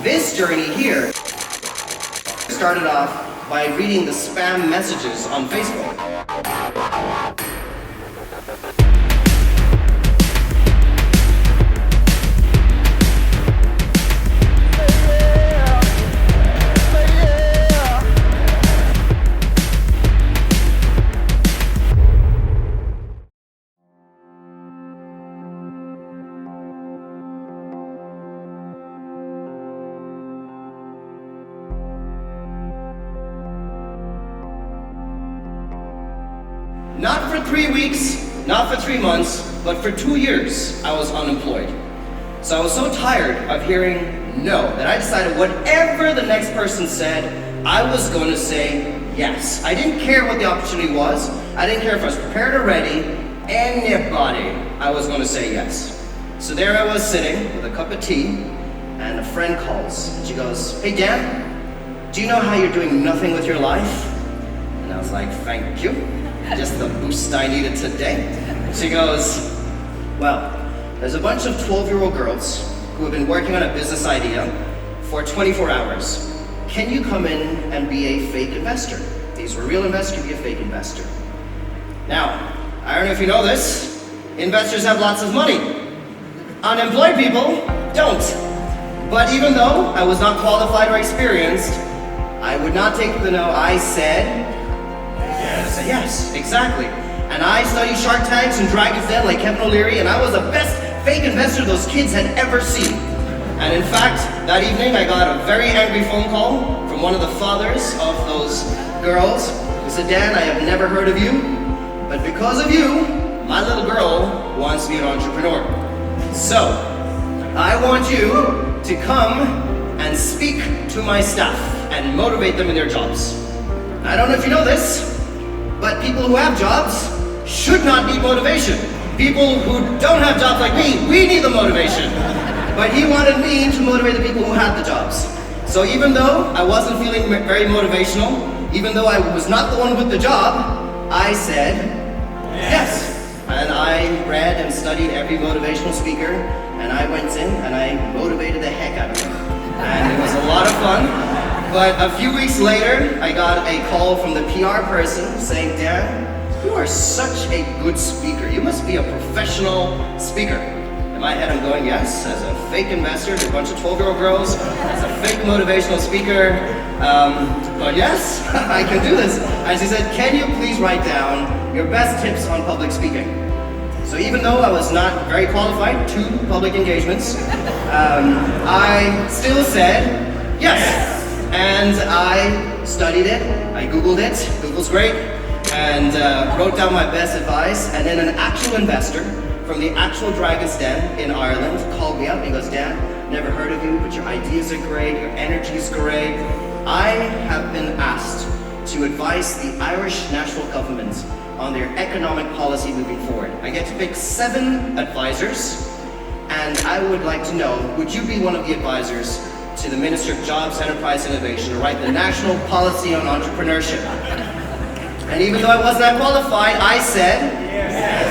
This journey here started off by reading the spam messages on Facebook. Not for 3 weeks, not for 3 months, but for 2 years, I was unemployed. So I was so tired of hearing no that I decided whatever the next person said, I was going to say yes. I didn't care what the opportunity was. I didn't care if I was prepared or ready. Anybody, I was going to say yes. So there I was sitting with a cup of tea, and a friend calls. And she goes, "Hey Dan, do you know how you're doing nothing with your life?" And I was like, "Thank you. Just the boost I needed today." She goes, "Well, there's a bunch of 12-year-old girls who have been working on a business idea for 24 hours. Can you come in and be a fake investor? These were real investors, be a fake investor." Now, I don't know if you know this, investors have lots of money. Unemployed people don't. But even though I was not qualified or experienced, I would not take the no. I said yes, exactly. And I studied Shark Tanks and Dragon's Den like Kevin O'Leary, and I was the best fake investor those kids had ever seen. And in fact, that evening I got a very angry phone call from one of the fathers of those girls who said, "Dan, I have never heard of you, but because of you, my little girl wants to be an entrepreneur. So, I want you to come and speak to my staff and motivate them in their jobs." I don't know if you know this, but people who have jobs should not need motivation. People who don't have jobs like me, we need the motivation. But he wanted me to motivate the people who had the jobs. So even though I wasn't feeling very motivational, even though I was not the one with the job, I said yes. And I read and studied every motivational speaker, and I went in and I motivated the heck out of them. And it was a lot of fun. But a few weeks later, I got a call from the PR person saying, "Dan, you are such a good speaker. You must be a professional speaker." In my head, I'm going, yes, as a fake investor to a bunch of 12-year-old girls, as a fake motivational speaker, but yes, I can do this. And she said, "Can you please write down your best tips on public speaking?" So even though I was not very qualified, 2 public engagements, I still said yes. And I studied it, I Googled it, Google's great, and wrote down my best advice, and then an actual investor from the actual Dragon's Den in Ireland called me up and he goes, "Dan, never heard of you, but your ideas are great, your energy is great. I have been asked to advise the Irish national government on their economic policy moving forward. I get to pick 7 advisors, and I would like to know, would you be one of the advisors to the Minister of Jobs, Enterprise, Innovation to write the national policy on entrepreneurship?" And even though I wasn't that qualified, I said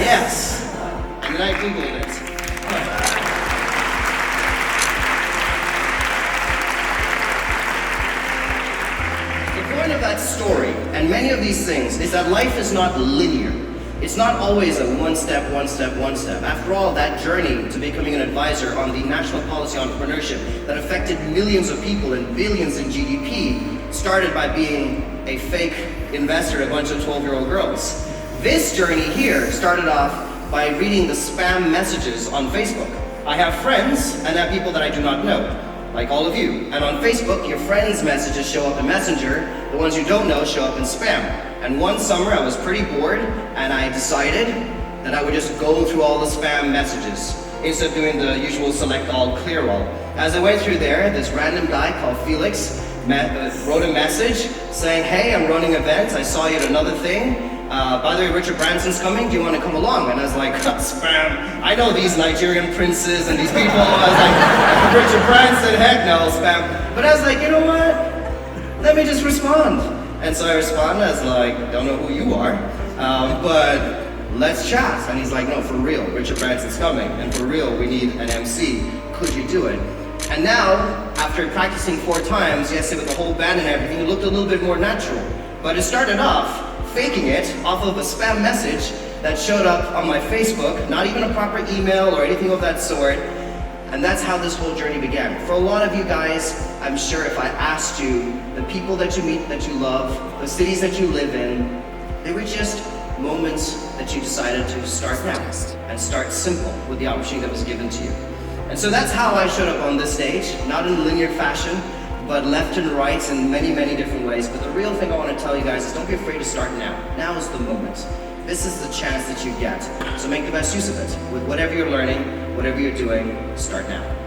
yes. And then I Googled it. The point of that story, and many of these things, is that life is not linear. It's not always a one step. After all, that journey to becoming an advisor on the national policy on entrepreneurship that affected millions of people and billions in GDP started by being a fake investor to a bunch of 12-year-old girls. This journey here started off by reading the spam messages on Facebook. I have friends and I have people that I do not know, like all of you. And on Facebook, your friends' messages show up in Messenger, the ones you don't know show up in spam. And one summer I was pretty bored and I decided that I would just go through all the spam messages instead of doing the usual select all, clear all. As I went through there, this random guy called Felix wrote a message saying, "Hey, I'm running events, I saw you at another thing. By the way, Richard Branson's coming, do you want to come along?" And I was like, spam, I know these Nigerian princes and these people. I was like, Richard Branson, heck no, spam. But I was like, you know what? Let me just respond. And so I responded, I was like, don't know who you are, but let's chat. And he's like, no, for real, Richard Branson's coming, and for real, we need an MC. Could you do it? And now, after practicing 4 times, yes, with the whole band and everything, it looked a little bit more natural. But it started off faking it off of a spam message that showed up on my Facebook, not even a proper email or anything of that sort. And that's how this whole journey began. For a lot of you guys, I'm sure if I asked you, the people that you meet, that you love, the cities that you live in, they were just moments that you decided to start now and start simple with the opportunity that was given to you. And so that's how I showed up on this stage, not in linear fashion, but left and right in many, many different ways. But the real thing I want to tell you guys is don't be afraid to start now. Now is the moment. This is the chance that you get. So make the best use of it. With whatever you're learning, whatever you're doing, start now.